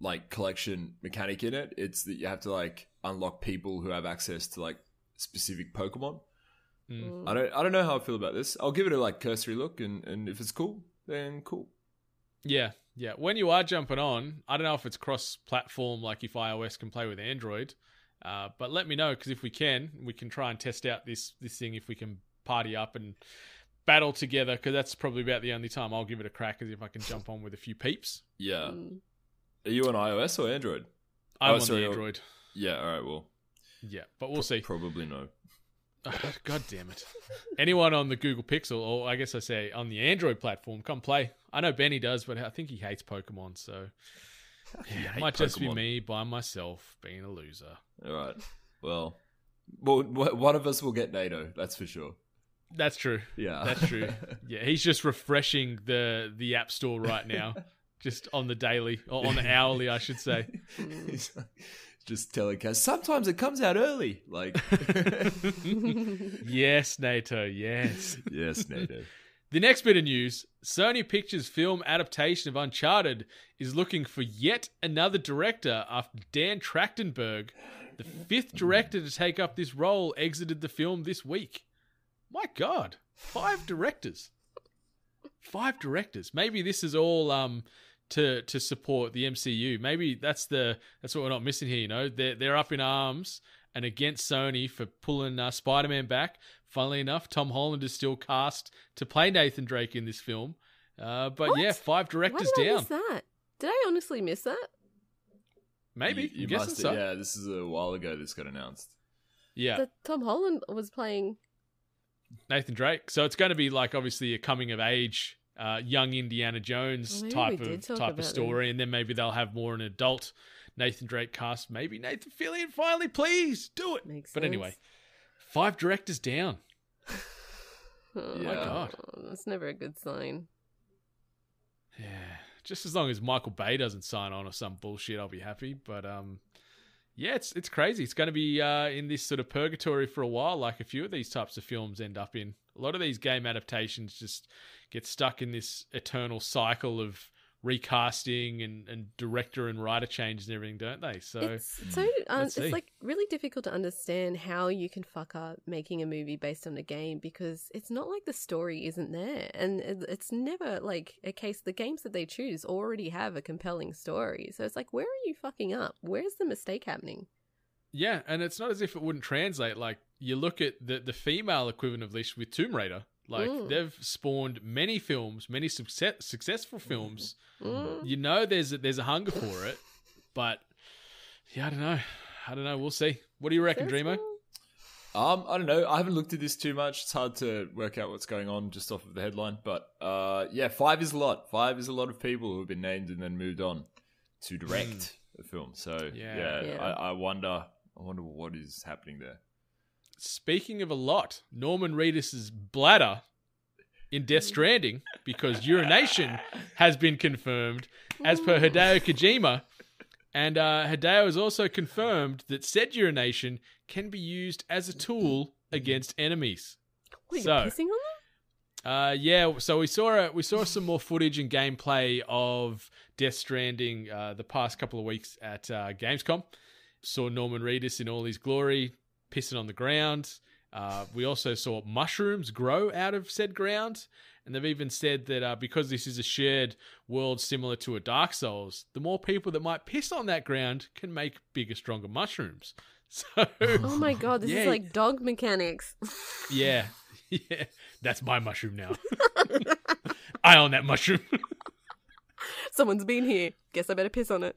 like collection mechanic in it. It's that you have to like unlock people who have access to like specific Pokemon. I don't know how I feel about this. I'll give it a like cursory look, and if it's cool, then cool. Yeah. When you are jumping on, I don't know if it's cross-platform, like if iOS can play with Android, but let me know, because if we can try and test out this thing, if we can party up and battle together, because that's probably about the only time I'll give it a crack, is if I can jump on with a few peeps. Yeah. Are you on iOS or Android? I'm on the Android. Yeah, all right, well. Yeah, but we'll see. Probably no. God damn it. Anyone on the Google Pixel, or I guess I say on the Android platform, come play. I know Benny does, but I think he hates Pokemon, so it might just be me by myself being a loser. All right. Well, one of us will get NATO, that's for sure. That's true. Yeah. That's true. Yeah, he's just refreshing the App Store right now, just on the daily, or on the hourly, I should say. Just telecast. Sometimes it comes out early. Like, yes, NATO. Yes. Yes, NATO. The next bit of news: Sony Pictures' film adaptation of Uncharted is looking for yet another director after Dan Trachtenberg, the fifth director to take up this role, exited the film this week. My God, 5 directors. 5 directors. Maybe this is all to support the MCU. Maybe that's what we're not missing here. You know, they're up in arms and against Sony for pulling Spider-Man back. Funnily enough, Tom Holland is still cast to play Nathan Drake in this film. But what? Yeah, 5 directors Why did down. I miss that? Did I honestly miss that? Maybe. You I'm guessing must so. Yeah, this is a while ago this got announced. Yeah. That Tom Holland was playing Nathan Drake. So it's going to be like obviously a coming of age, young Indiana Jones type of story, and then maybe they'll have more an adult Nathan Drake cast. Maybe Nathan Fillion finally, please do it. Makes but sense. Anyway, 5 directors down. Oh Yeah. My God. That's never a good sign. Yeah, just as long as Michael Bay doesn't sign on or some bullshit, I'll be happy. But yeah, it's crazy. It's going to be in this sort of purgatory for a while, like a few of these types of films end up in. A lot of these game adaptations just get stuck in this eternal cycle of recasting and director and writer changes and everything, don't they? So it's like really difficult to understand how you can fuck up making a movie based on a game, because it's not like the story isn't there, and it's never like a case. The games that they choose already have a compelling story, so it's like, where are you fucking up? Where's the mistake happening? Yeah, and it's not as if it wouldn't translate. Like, you look at the female equivalent of this with Tomb Raider. Like, they've spawned many films, many successful films. You know there's a hunger for it. But, yeah, I don't know. We'll see. What do you reckon, Dreamo? I don't know. I haven't looked at this too much. It's hard to work out what's going on just off of the headline. But, yeah, 5 is a lot. 5 is a lot of people who have been named and then moved on to direct a film. So, yeah. I wonder what is happening there. Speaking of a lot, Norman Reedus' bladder in Death Stranding, because urination has been confirmed as per Hideo Kojima, and Hideo has also confirmed that said urination can be used as a tool against enemies. What, you're pissing on them? Yeah. So we saw some more footage and gameplay of Death Stranding the past couple of weeks at Gamescom. Saw Norman Reedus in all his glory, pissing on the ground. We also saw mushrooms grow out of said ground. And they've even said that because this is a shared world similar to a Dark Souls, the more people that might piss on that ground can make bigger, stronger mushrooms. So, oh my God, this is like dog mechanics. Yeah. That's my mushroom now. I own that mushroom. Someone's been here. Guess I better piss on it.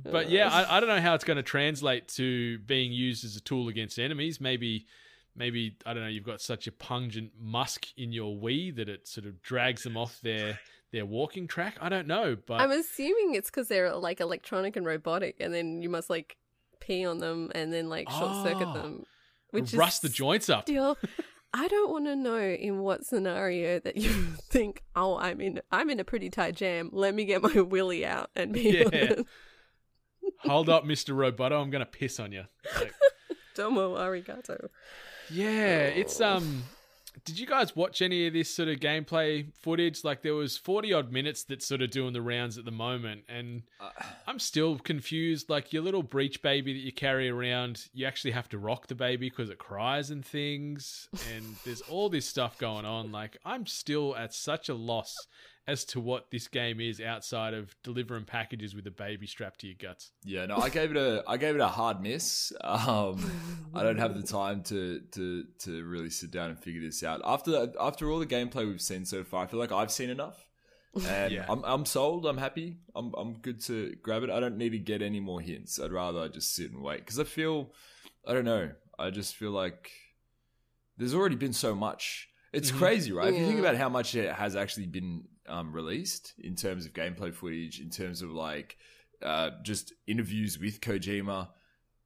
But yeah, I don't know how it's going to translate to being used as a tool against enemies. Maybe I don't know, you've got such a pungent musk in your Wii that it sort of drags them off their walking track. I don't know, but I'm assuming it's because they're like electronic and robotic, and then you must like pee on them and then like short circuit them, which rust the joints up. Still, I don't want to know in what scenario that you think, oh, I'm in a pretty tight jam. Let me get my willy out and be on it. Hold up, Mr. Roboto. I'm going to piss on you. Like, Domo arigato. yeah, it's did you guys watch any of this sort of gameplay footage? Like, there was 40 odd minutes that's sort of doing the rounds at the moment, and I'm still confused. Like, your little breech baby that you carry around, you actually have to rock the baby because it cries and things, and there's all this stuff going on. Like, I'm still at such a loss as to what this game is outside of delivering packages with a baby strapped to your guts. Yeah, no, I gave it a hard miss. I don't have the time to really sit down and figure this out. After all the gameplay we've seen so far, I feel like I've seen enough, and Yeah. I'm sold. I'm happy. I'm good to grab it. I don't need to get any more hints. I'd rather just sit and wait because I don't know. I just feel like there's already been so much. It's crazy, right? If you think about how much it has actually been released in terms of gameplay footage, in terms of like just interviews with Kojima,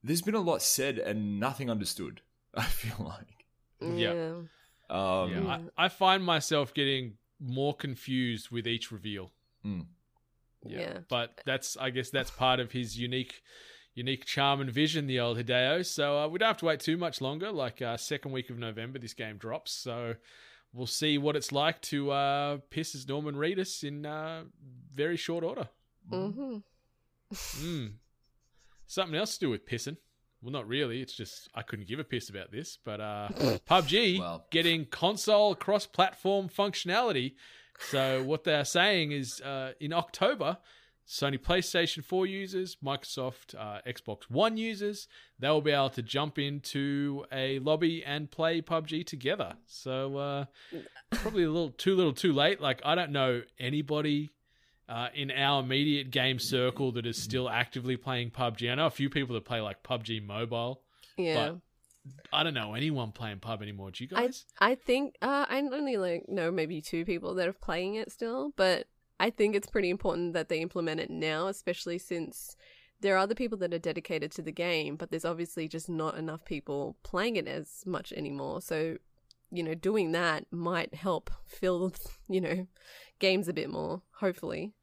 there's been a lot said and nothing understood, I feel like. Yeah. I find myself getting more confused with each reveal. Yeah. But I guess that's part of his unique charm and vision, the old Hideo. So we don't have to wait too much longer. Like second week of November, this game drops. So we'll see what it's like to piss as Norman Reedus in very short order. Something else to do with pissing. Well, not really. It's just I couldn't give a piss about this. But PUBG getting console cross-platform functionality. So what they're saying is in October, Sony PlayStation 4 users, Microsoft Xbox One users, they'll be able to jump into a lobby and play PUBG together. So probably a little too late. Like, I don't know anybody in our immediate game circle that is still actively playing PUBG. I know a few people that play like PUBG Mobile. Yeah. But I don't know anyone playing pub anymore. Do you guys? I think I only know maybe 2 people that are playing it still, but I think it's pretty important that they implement it now, especially since there are other people that are dedicated to the game, but there's obviously just not enough people playing it as much anymore. So, doing that might help fill, games a bit more, hopefully.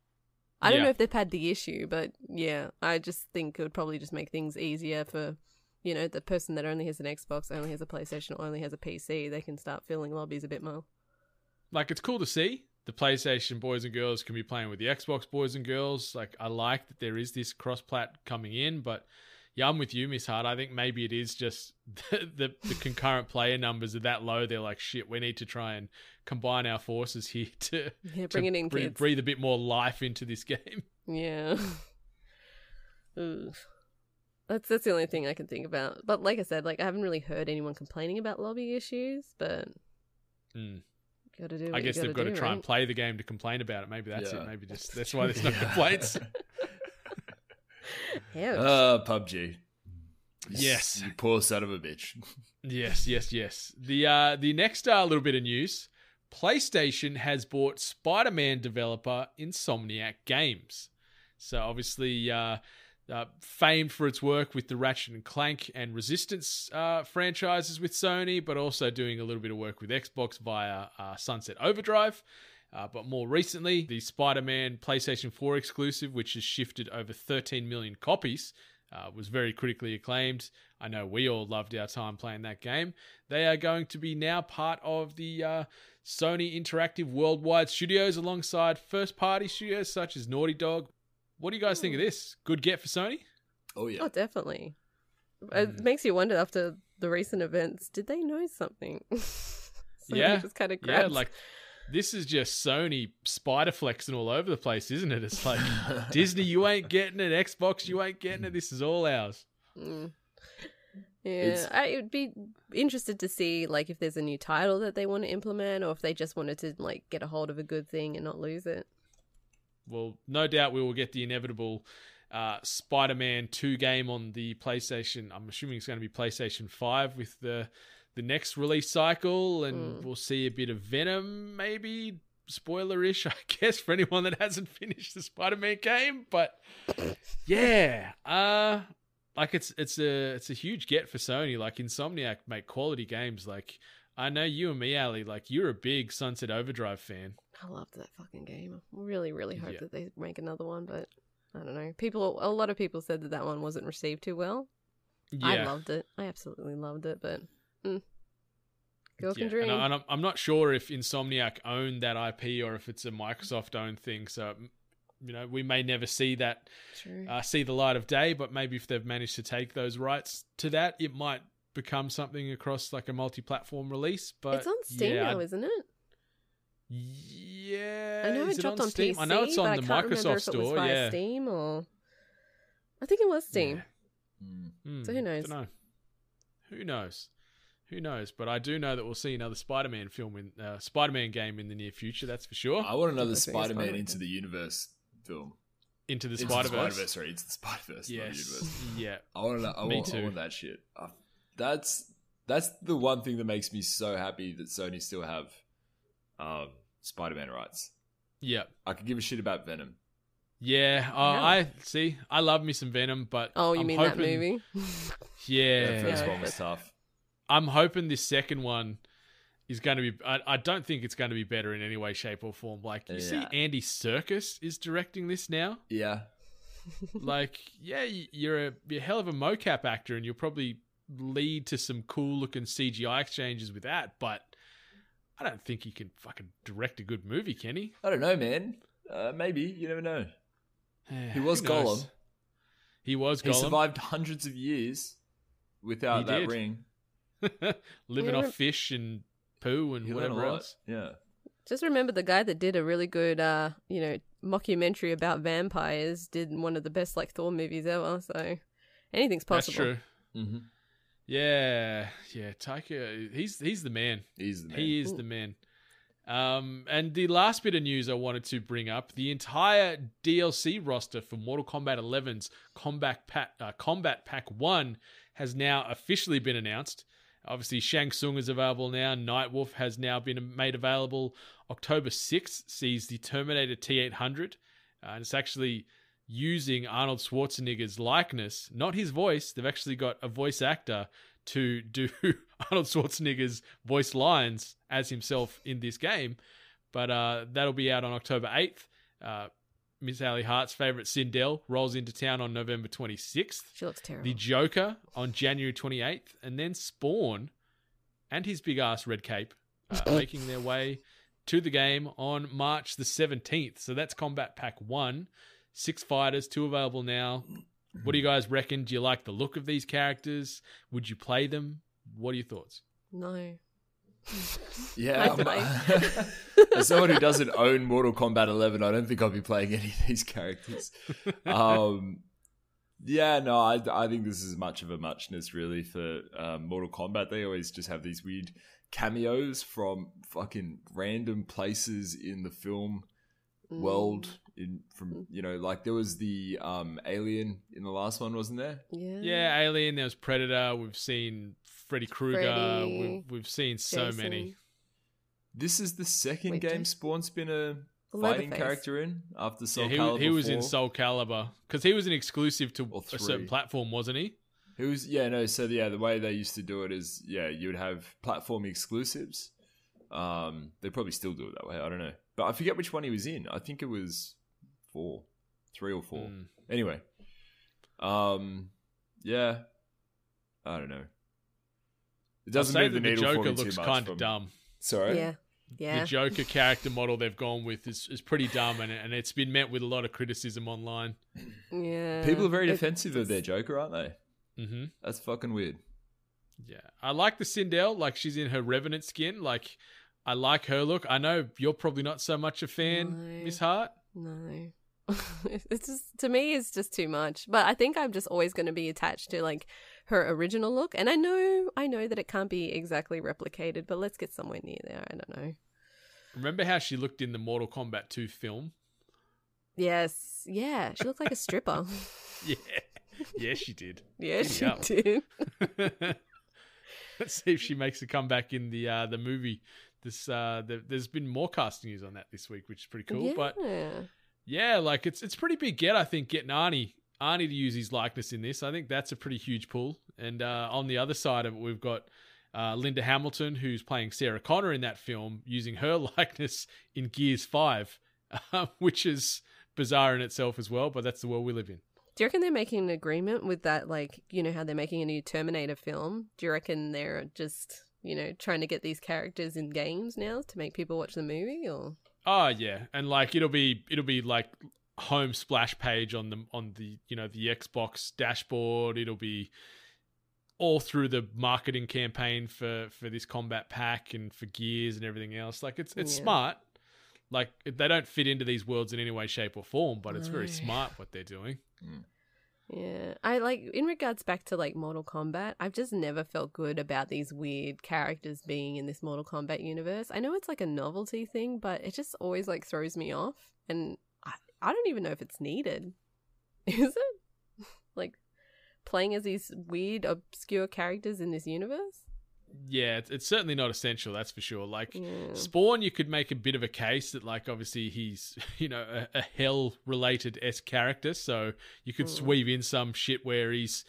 I don't know if they've had the issue, but yeah, I just think it would probably just make things easier for, the person that only has an Xbox, only has a PlayStation, or only has a PC. They can start filling lobbies a bit more. Like, it's cool to see. The PlayStation boys and girls can be playing with the Xbox boys and girls. Like, I like that there is this cross-plat coming in, but yeah, I'm with you, Miss Hart. I think maybe it is just the concurrent player numbers are that low. They're like, shit, we need to try and combine our forces here to bring it in, kids. Breathe a bit more life into this game. Yeah. That's the only thing I can think about. But like I said, I haven't really heard anyone complaining about lobby issues, but... Gotta do. I guess they've got to try and play the game to complain about it. Maybe that's it. Maybe that's why there's no complaints. PUBG. Yes, you poor son of a bitch. Yes. The next little bit of news: PlayStation has bought Spider-Man developer Insomniac Games. So obviously, famed for its work with the Ratchet and Clank and Resistance franchises with Sony, but also doing a little bit of work with Xbox via Sunset Overdrive. But more recently, the Spider-Man PlayStation 4 exclusive, which has shifted over 13 million copies, was very critically acclaimed. I know we all loved our time playing that game. They are going to be now part of the Sony Interactive Worldwide Studios alongside first-party studios such as Naughty Dog. What do you guys think of this? Good get for Sony? Oh, yeah. Oh, definitely. It makes you wonder after the recent events, did they know something? Yeah. Just kind of yeah, like, this is just Sony spider flexing all over the place, isn't it? It's like, Disney, you ain't getting it. Xbox, you ain't getting it. This is all ours. Yeah, I would be interested to see, if there's a new title that they want to implement, or if they just wanted to, get a hold of a good thing and not lose it. Well, no doubt we will get the inevitable Spider-Man 2 game on the PlayStation. I'm assuming it's going to be PlayStation 5 with the next release cycle, and we'll see a bit of Venom, maybe. Spoiler-ish, I guess, for anyone that hasn't finished the Spider-Man game. But yeah, it's a huge get for Sony. Like, Insomniac make quality games. Like, I know you and me, Ali, like you're a big Sunset Overdrive fan. I loved that fucking game. I really, really hope Yeah. that they make another one, but I don't know. A lot of people said that one wasn't received too well. Yeah. I loved it. I absolutely loved it, but girl can Yeah, dream. and I'm not sure if Insomniac owned that IP or if it's a Microsoft-owned thing. So, we may never see that, True. see the light of day. But maybe if they've managed to take those rights to that, it might become something across like a multi-platform release. But It's on Steam now, isn't it? Yeah, I know is it dropped on Steam? PC, I know it's on but the I can't remember Microsoft if it was store. via Yeah, Steam or I think it was Steam. So who knows? Dunno. Who knows? But I do know that we'll see another Spider-Man Spider-Man game in the near future. That's for sure. I want another Definitely a Spider-Man Spider-Man into the universe film. Into the Into Spider-Verse. Sorry, into the Spider-Verse. not Yes. universe. Yeah. I want that shit. That's the one thing that makes me so happy that Sony still have Spider-Man rights. Yeah. I could give a shit about Venom. Yeah. I love me some Venom, but Oh, you I'm mean hoping, that movie? Yeah. The first Yeah. one was tough. I'm hoping this second one is going to be. I don't think it's going to be better in any way, shape, or form. Like you see, Yeah. Andy Serkis is directing this now. Yeah. Like, yeah, you're a hell of a mocap actor, and you'll probably lead to some cool looking CGI exchanges with that. But I don't think he can fucking direct a good movie, can he? I don't know, man. Maybe. You never know. He was Who knows? Gollum. He was He Gollum. survived hundreds of years without He that did. ring. Living Yeah. off fish and poo and He learned a whatever lot. else. Yeah. Just remember the guy that did a really good, mockumentary about vampires did one of the best like Thor movies ever. So anything's That's possible. true. Mm-hmm. Yeah. Taika, he's the man. He's the man. He is the man. And the last bit of news I wanted to bring up, the entire DLC roster for Mortal Kombat 11's Combat Pack 1 has now officially been announced. Obviously, Shang Tsung is available now. Nightwolf has now been made available. October 6th sees the Terminator T-800. And it's actually using Arnold Schwarzenegger's likeness, not his voice. They've actually got a voice actor to do Arnold Schwarzenegger's voice lines as himself in this game. But that'll be out on October 8th. Miss Ali Hart's favourite Sindel rolls into town on November 26th. She looks terrible. The Joker on January 28th. And then Spawn and his big-ass red cape making their way to the game on March the 17th. So that's Combat Pack 1. 6 fighters, 2 available now. What do you guys reckon? Do you like the look of these characters? Would you play them? What are your thoughts? No. Yeah. As someone who doesn't own Mortal Kombat 11, I don't think I'll be playing any of these characters. Yeah, no, I think this is much of a muchness, really, for Mortal Kombat. They always just have these weird cameos from fucking random places in the film world. Like there was the Alien in the last one, wasn't there? Yeah. Yeah, Alien, there was Predator. We've seen Freddy Krueger. Freddy, We've seen so Jason. many. This is the second Wait, game Jason? Spawn's been a The fighting Leatherface. character in after Soul Yeah, Calibur he was in 4. Soul Calibur because he was an exclusive to Or a certain 3. platform, wasn't he? The way they used to do it is, you would have platform exclusives. They probably still do it that way. I don't know. But I forget which one he was in. I think it was 3 or 4. Anyway. Yeah. I don't know. It doesn't I'll say move the that needle for Joker me too looks much. kind of dumb. Sorry? Yeah. Yeah. The Joker character model they've gone with is pretty dumb, and it's been met with a lot of criticism online. Yeah. People are very defensive of their Joker, aren't they? Mm-hmm. That's fucking weird. Yeah, I like the Sindel. Like she's in her Revenant skin. Like I like her look. I know you're probably not so much a fan, No. Miss Hart. No. It's just, to me, it's just too much. But I think I'm just always going to be attached to like her original look. And I know that it can't be exactly replicated, but let's get somewhere near there. I don't know. Remember how she looked in the Mortal Kombat 2 film? Yes. Yeah. She looked like a stripper. Yeah, she did. Yeah, Giddy she up. did. Let's see if she makes a comeback in the movie. There's been more casting news on that this week, which is pretty cool. Yeah. But yeah, like it's pretty big get. I think getting Arnie to use his likeness in this. I think that's a pretty huge pull. And on the other side of it, we've got Linda Hamilton, who's playing Sarah Connor in that film, using her likeness in Gears 5, which is bizarre in itself as well, but that's the world we live in. Do you reckon they're making an agreement with that, like, you know, how they're making a new Terminator film? Do you reckon they're just, you know, trying to get these characters in games now to make people watch the movie, or? Oh yeah, and like it'll be like home splash page on the you know, the Xbox dashboard. It'll be all through the marketing campaign for this Kombat pack and for Gears and everything else. Like it's smart. Like they don't fit into these worlds in any way, shape, or form, but it's very smart what they're doing. Yeah, I like, in regards back to like Mortal Kombat, I've just never felt good about these weird characters being in this Mortal Kombat universe. I know it's like a novelty thing, but it just always like throws me off, and I don't even know if it's needed. Is it? Like playing as these weird, obscure characters in this universe? Yeah, it's certainly not essential, that's for sure. Like, Spawn, you could make a bit of a case that, like, obviously he's, you know, a Hell-related-esque character, so you could weave in some shit where he's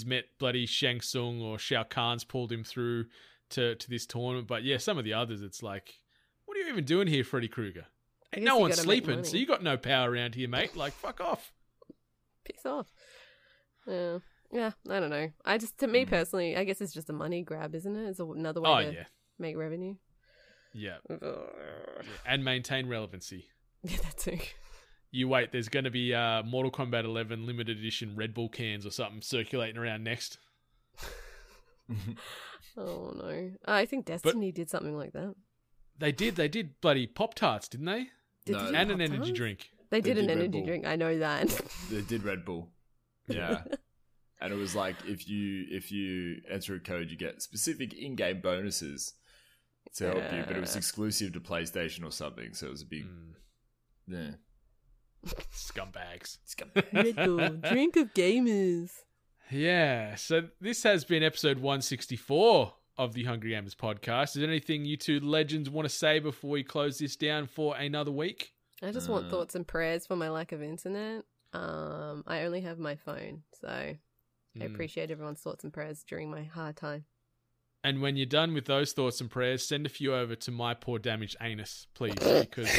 met bloody Shang Tsung or Shao Kahn's pulled him through to this tournament. But yeah, some of the others, it's like, what are you even doing here, Freddy Krueger? Ain't no one's sleeping, so you got no power around here, mate. Like, fuck off. Piss off. Yeah, I don't know. To me personally, I guess it's just a money grab, isn't it? It's another way to make revenue. Yeah. And maintain relevancy. Yeah, that too. You wait, there's going to be Mortal Kombat 11 limited edition Red Bull cans or something circulating around next. Oh no. I think Destiny did something like that. They did bloody Pop-Tarts, didn't they? And an energy drink. They did an energy drink, I know that. They did Red Bull. Yeah. And it was like, if you enter a code, you get specific in-game bonuses to help you, but it was exclusive to PlayStation or something, so it was a big... Yeah. Scumbags. Red Bull, drink of gamers. Yeah, so this has been episode 164 of the Hungry Gamers podcast. Is there anything you two legends want to say before we close this down for another week? I just want thoughts and prayers for my lack of internet. I only have my phone, so... I appreciate everyone's thoughts and prayers during my hard time. And when you're done with those thoughts and prayers, send a few over to my poor damaged anus, please, because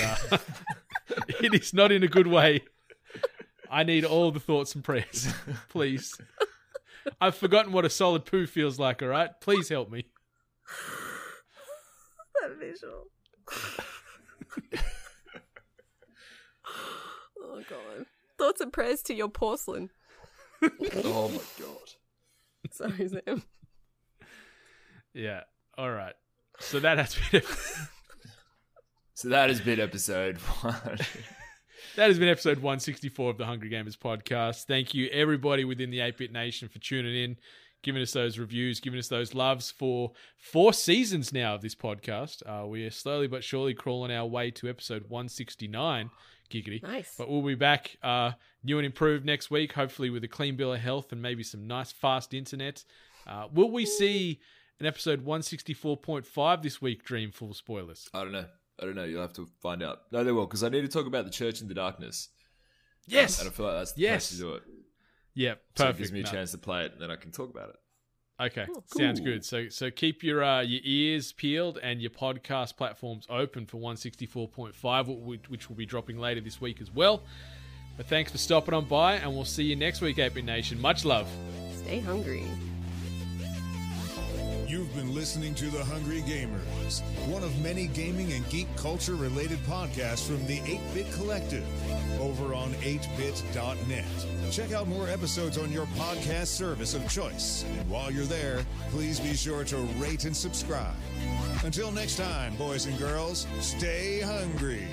it is not in a good way. I need all the thoughts and prayers, please. I've forgotten what a solid poo feels like, all right? Please help me. That visual. Oh, God. Thoughts and prayers to your porcelain. Oh my god. Sorry, Sam. Yeah. All right. So that has been episode 1. That has been episode 164 of the Hungry Gamers podcast. Thank you everybody within the 8-Bit Nation for tuning in, giving us those reviews, giving us those loves for 4 seasons now of this podcast. We are slowly but surely crawling our way to episode 169. Giggity. Nice. But we'll be back new and improved next week, hopefully with a clean bill of health and maybe some nice fast internet. Will we see an episode 164.5 this week, Dream, full spoilers? I don't know. You'll have to find out. No, they will, because I need to talk about the Church in the Darkness. Yes. And I feel like that's the place to do it. Yeah, perfect. So it gives me a chance to play it, and then I can talk about it. Okay, sounds good. So keep your ears peeled and your podcast platforms open for 164.5, which will be dropping later this week as well. But thanks for stopping on by, and we'll see you next week, 8-Bit Nation. Much love. Stay hungry. You've been listening to The Hungry Gamers, one of many gaming and geek culture related podcasts from the 8-Bit Collective over on 8bit.net. Check out more episodes on your podcast service of choice. And while you're there, please be sure to rate and subscribe. Until next time, boys and girls, stay hungry.